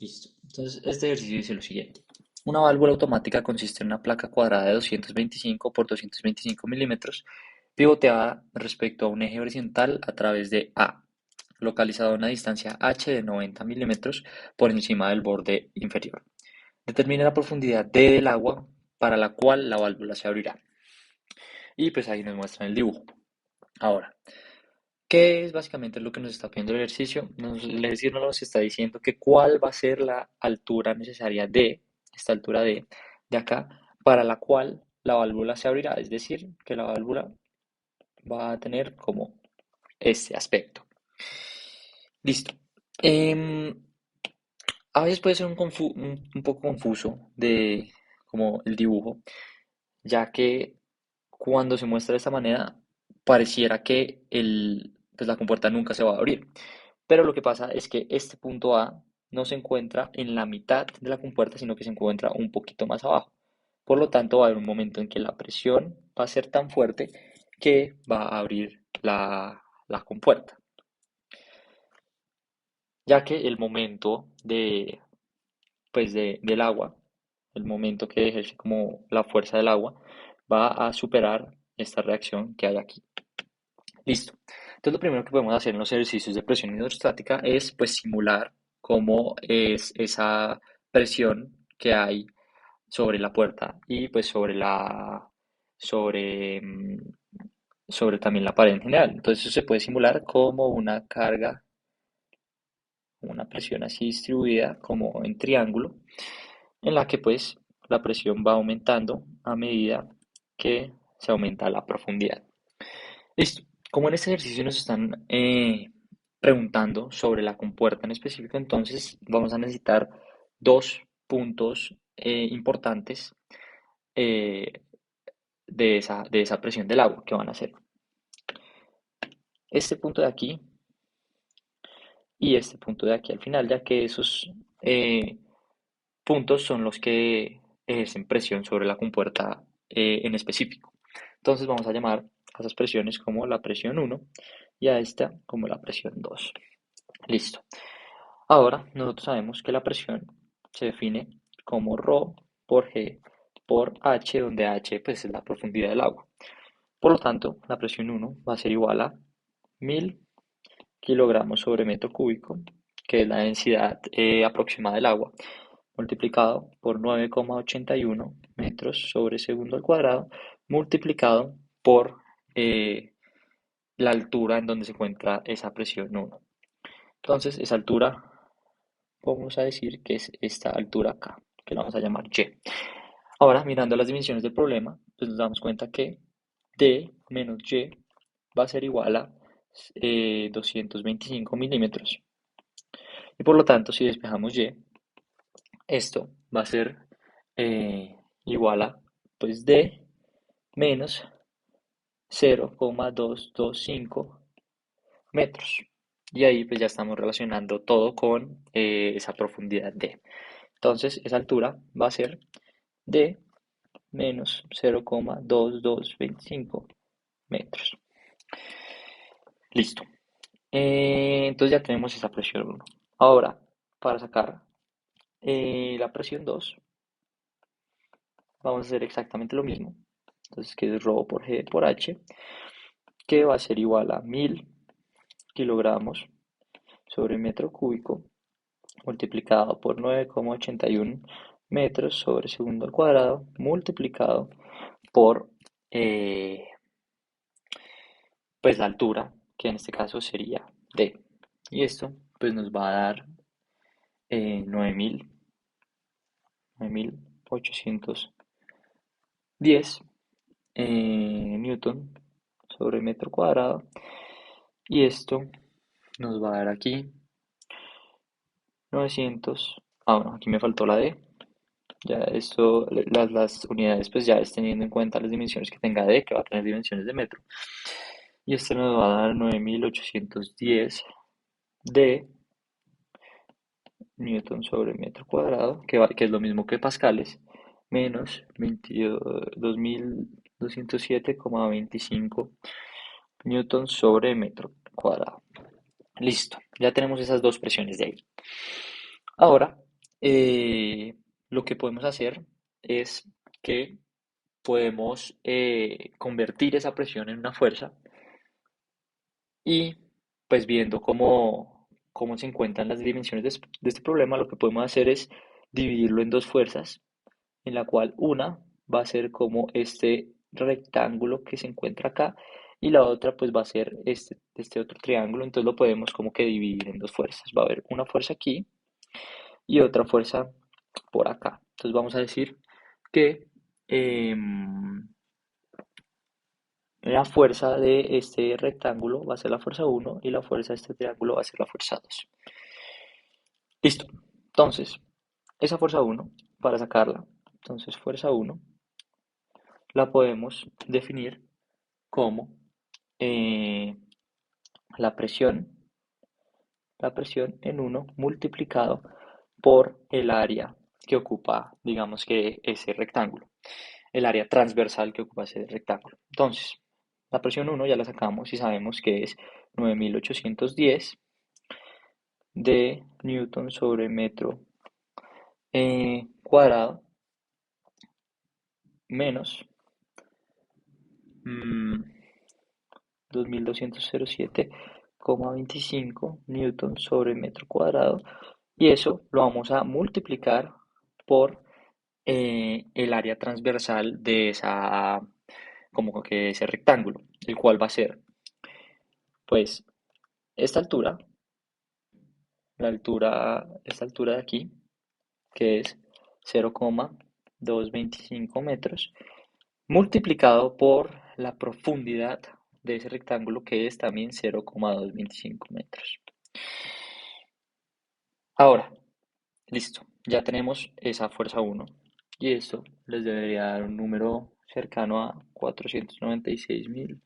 Listo. Entonces, este ejercicio dice lo siguiente. Una válvula automática consiste en una placa cuadrada de 225 por 225 milímetros, pivoteada respecto a un eje horizontal a través de A, localizado a una distancia h de 90 milímetros por encima del borde inferior. Determine la profundidad D del agua para la cual la válvula se abrirá. Y pues ahí nos muestran el dibujo. Ahora, ¿qué es básicamente lo que nos está pidiendo el ejercicio? El ejercicio nos está diciendo que cuál va a ser la altura necesaria de, esta altura de acá, para la cual la válvula se abrirá. Es decir, que la válvula va a tener como este aspecto. Listo. Em, a veces puede ser un poco confuso de como el dibujo, ya que cuando se muestra de esta manera pareciera que pues la compuerta nunca se va a abrir. Pero lo que pasa es que este punto A no se encuentra en la mitad de la compuerta, sino que se encuentra un poquito más abajo. Por lo tanto, va a haber un momento en que la presión va a ser tan fuerte que va a abrir la compuerta, ya que el momento del agua, el momento que ejerce como la fuerza del agua, va a superar esta reacción que hay aquí. Listo. Entonces, lo primero que podemos hacer en los ejercicios de presión hidrostática es pues simular cómo es esa presión que hay sobre la puerta y pues sobre, mm, sobre también la pared en general. Entonces, eso se puede simular como una carga, una presión así distribuida como en triángulo, en la que pues la presión va aumentando a medida que se aumenta la profundidad. Listo. Como en este ejercicio nos están preguntando sobre la compuerta en específico, entonces vamos a necesitar dos puntos importantes eh, de esa presión del agua, que van a ser este punto de aquí y este punto de aquí al final, ya que esos puntos son los que ejercen presión sobre la compuerta en específico. Entonces vamos a llamar a esas presiones como la presión 1 y a esta como la presión 2. Listo. Ahora nosotros sabemos que la presión se define como ρ por G por H, donde H pues, es la profundidad del agua. Por lo tanto, la presión 1 va a ser igual a 1000 kilogramos sobre metro cúbico, que es la densidad aproximada del agua, multiplicado por 9,81 metros sobre segundo al cuadrado, multiplicado por la altura en donde se encuentra esa presión 1. Entonces, esa altura, vamos a decir que es esta altura acá, que la vamos a llamar Y. Ahora, mirando las dimensiones del problema, pues nos damos cuenta que D menos Y va a ser igual a 225 milímetros. Y por lo tanto, si despejamos Y, esto va a ser igual a pues D menos 0,225 metros. Y ahí pues ya estamos relacionando todo con esa profundidad D. Entonces esa altura va a ser D menos 0,2225 metros. Listo. Entonces ya tenemos esa presión 1. Ahora, para sacar la presión 2, vamos a hacer exactamente lo mismo. Entonces, que es ρ por G por H, que va a ser igual a 1000 kilogramos sobre metro cúbico multiplicado por 9,81 metros sobre segundo al cuadrado multiplicado por pues la altura, que en este caso sería D. Y esto pues nos va a dar 9.810 newton sobre metro cuadrado. Y esto nos va a dar aquí 900. Bueno, aquí me faltó la D. Ya esto, las unidades, pues ya es teniendo en cuenta las dimensiones que tenga D, que va a tener dimensiones de metro. Y esto nos va a dar 9.810 D newton sobre metro cuadrado, que es lo mismo que pascales, menos 22.207,25 newton sobre metro cuadrado. Listo, ya tenemos esas dos presiones de ahí. Ahora eh, lo que podemos hacer es que podemos convertir esa presión en una fuerza y pues viendo cómo se encuentran las dimensiones de este problema, lo que podemos hacer es dividirlo en dos fuerzas, en la cual una va a ser como este rectángulo que se encuentra acá y la otra pues va a ser este otro triángulo, entonces lo podemos como que dividir en dos fuerzas. Va a haber una fuerza aquí y otra fuerza por acá. Entonces vamos a decir que la fuerza de este rectángulo va a ser la fuerza uno y la fuerza de este triángulo va a ser la fuerza 2. Listo. Entonces, esa fuerza uno para sacarla, entonces fuerza uno la podemos definir como eh, la presión, la presión en uno multiplicado por el área que ocupa, digamos que ese rectángulo, el área transversal que ocupa ese rectángulo. Entonces, la presión uno ya la sacamos y sabemos que es 9810 de newton sobre metro cuadrado menos mm, 2207,25 newton sobre metro cuadrado y eso lo vamos a multiplicar por el área transversal de esa, como que ese rectángulo, el cual va a ser, pues, esta altura, esta altura de aquí, que es 0,225 metros, multiplicado por la profundidad de ese rectángulo, que es también 0,225 metros. Ahora, listo, ya tenemos esa fuerza uno y esto les debería dar un número cercano a 496.000,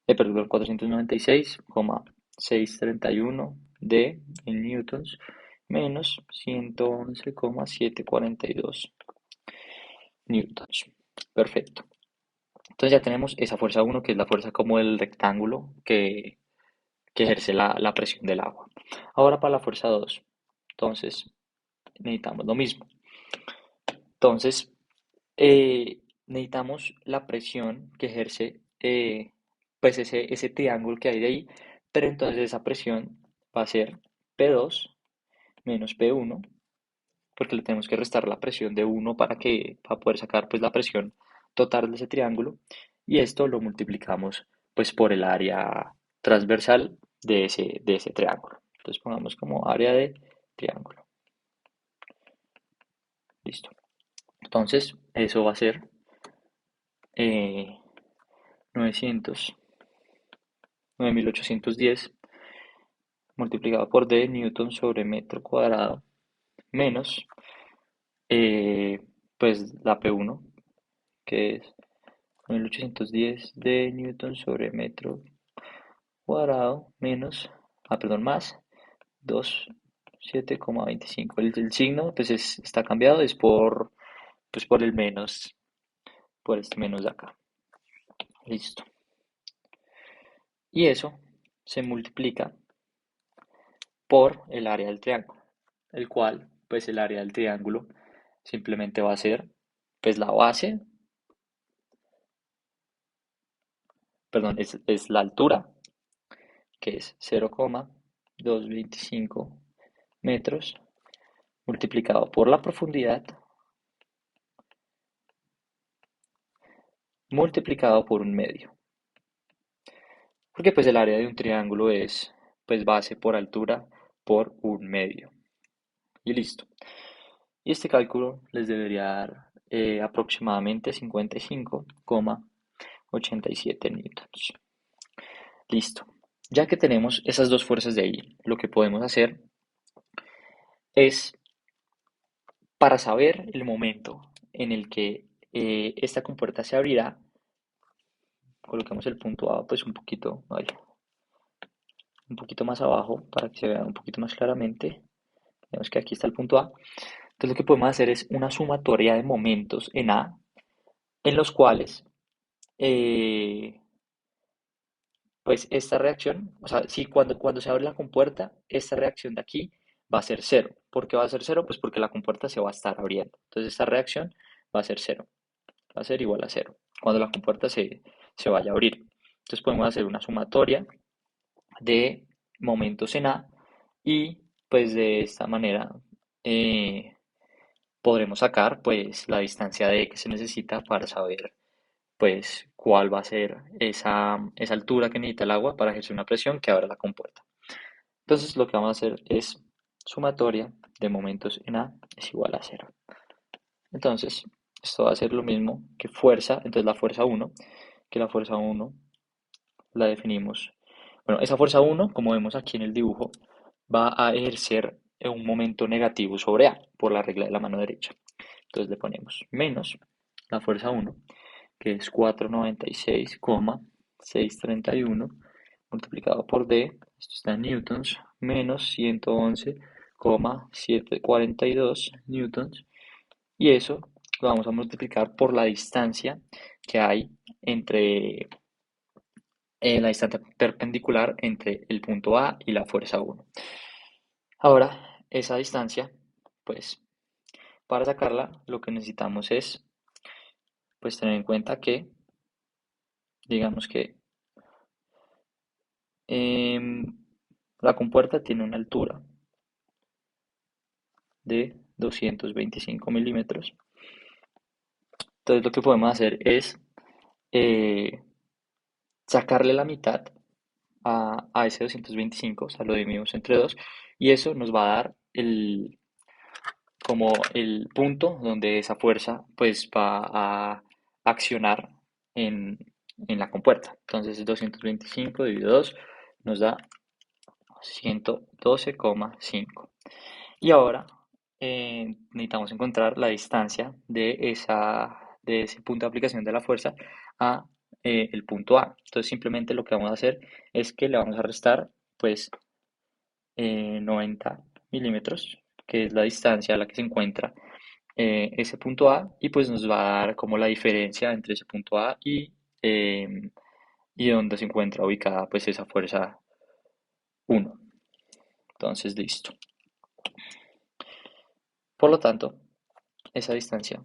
perdón, 496,631 de en newtons menos 111,742 newtons. Perfecto. Entonces ya tenemos esa fuerza uno que es la fuerza como el rectángulo que ejerce la presión del agua. Ahora para la fuerza 2 entonces necesitamos lo mismo. Entonces, necesitamos la presión que ejerce pues ese triángulo que hay de ahí, pero entonces esa presión va a ser P2 menos P1, porque le tenemos que restar la presión de uno para poder sacar pues la presión total de ese triángulo, y esto lo multiplicamos pues por el área transversal de ese triángulo. Entonces pongamos como área de triángulo. Listo. Entonces, eso va a ser 900, 9810 multiplicado por D newton sobre metro cuadrado menos eh, pues la P1 que es 9810 de newton sobre metro cuadrado menos, perdón, más 27,25. El signo pues está cambiado, es por el menos, por este menos de acá. Listo. Y eso se multiplica por el área del triángulo, el cual, pues el área del triángulo simplemente va a ser, pues la base, perdón, es la altura, que es 0,225 metros, multiplicado por la profundidad, multiplicado por un medio. Porque pues el área de un triángulo es, pues base por altura por un medio. Y listo. Y este cálculo les debería dar aproximadamente 55,87 newtons. Listo. Ya que tenemos esas dos fuerzas de ahí, lo que podemos hacer es, para saber el momento en el que esta compuerta se abrirá, coloquemos el punto A pues un poquito más abajo para que se vea un poquito más claramente. Vemos que aquí está el punto A. Entonces lo que podemos hacer es una sumatoria de momentos en A, en los cuales eh, pues esta reacción, o sea, si cuando se abre la compuerta, esta reacción de aquí va a ser cero, ¿Por qué va a ser cero? Pues porque la compuerta se va a estar abriendo. Entonces esta reacción va a ser cero, va a ser igual a cero cuando la compuerta se vaya a abrir. Entonces podemos hacer una sumatoria de momentos en A y pues de esta manera eh, podremos sacar pues la distancia D que se necesita para saber pues cuál va a ser esa altura que necesita el agua para ejercer una presión que abra la compuerta. Entonces lo que vamos a hacer es sumatoria de momentos en A es igual a cero. Entonces esto va a ser lo mismo que fuerza, entonces la fuerza 1, que la fuerza 1 la definimos. Bueno, esa fuerza 1, como vemos aquí en el dibujo, va a ejercer un momento negativo sobre A por la regla de la mano derecha. Entonces le ponemos menos la fuerza 1, que es 496,631 multiplicado por D, esto está en newtons, menos 111,742 newtons, y eso lo vamos a multiplicar por la distancia que hay entre la distancia perpendicular entre el punto A y la fuerza 1. Ahora, esa distancia, pues, para sacarla, lo que necesitamos es, pues, tener en cuenta que, digamos que la compuerta tiene una altura de 225 milímetros. Entonces, lo que podemos hacer es eh, sacarle la mitad a ese 225, o sea, lo dividimos entre 2, y eso nos va a dar como el punto donde esa fuerza pues va a accionar en, en la compuerta. Entonces 225 dividido 2 nos da 112,5. Y ahora necesitamos encontrar la distancia de ese punto de aplicación de la fuerza a el punto A. Entonces simplemente lo que vamos a hacer es que le vamos a restar pues 90 milímetros, que es la distancia a la que se encuentra ese punto A, y pues nos va a dar como la diferencia entre ese punto A y donde se encuentra ubicada pues esa fuerza 1. Entonces, listo. Por lo tanto, esa distancia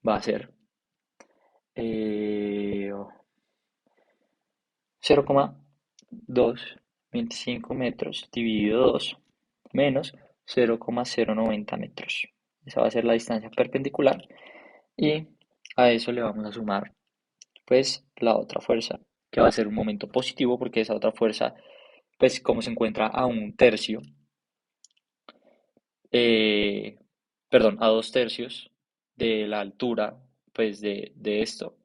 va a ser 0,225 metros dividido 2 menos 0,090 metros. Esa va a ser la distancia perpendicular y a eso le vamos a sumar pues la otra fuerza, que va a ser un momento positivo porque esa otra fuerza, pues como se encuentra a un tercio, eh, perdón, a 2 tercios de la altura, pues de esto,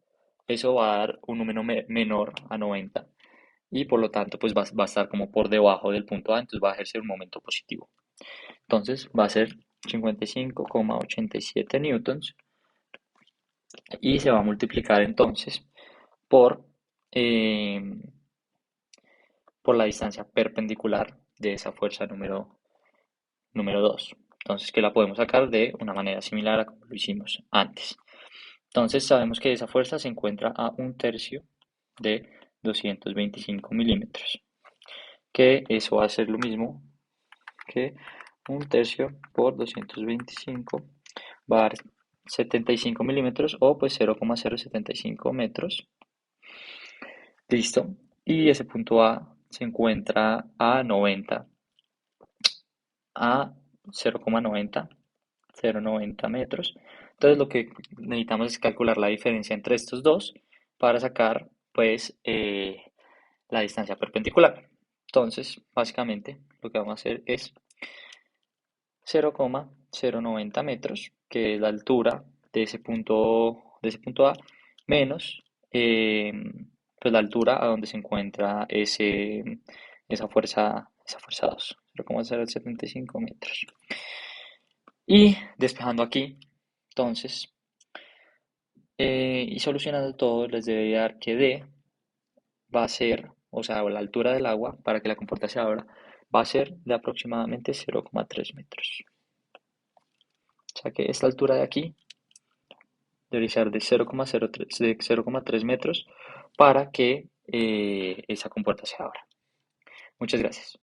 eso va a dar un número menor a 90 y por lo tanto pues va a estar como por debajo del punto A, entonces va a ejercer un momento positivo. Entonces va a ser 55,87 newtons y se va a multiplicar entonces por, eh, por la distancia perpendicular de esa fuerza número 2. Entonces, que la podemos sacar de una manera similar a como lo hicimos antes. Entonces, sabemos que esa fuerza se encuentra a un tercio de 225 milímetros, que eso va a ser lo mismo que un tercio por 225 va a dar 75 milímetros o pues 0,075 metros. Listo. Y ese punto A se encuentra a 90, a 0,90 metros. Entonces lo que necesitamos es calcular la diferencia entre estos dos para sacar pues la distancia perpendicular. Entonces, básicamente lo que vamos a hacer es 0,090 metros, que es la altura de ese punto A, menos eh, pues la altura a donde se encuentra esa fuerza 2, 0,075 metros. Y despejando aquí, entonces, y solucionando todo, les debe dar que D va a ser, o sea, la altura del agua para que la compuerta se abra, va a ser de aproximadamente 0,3 metros. O sea que esta altura de aquí debería ser de 0,3 metros para que esa compuerta se abra. Muchas gracias.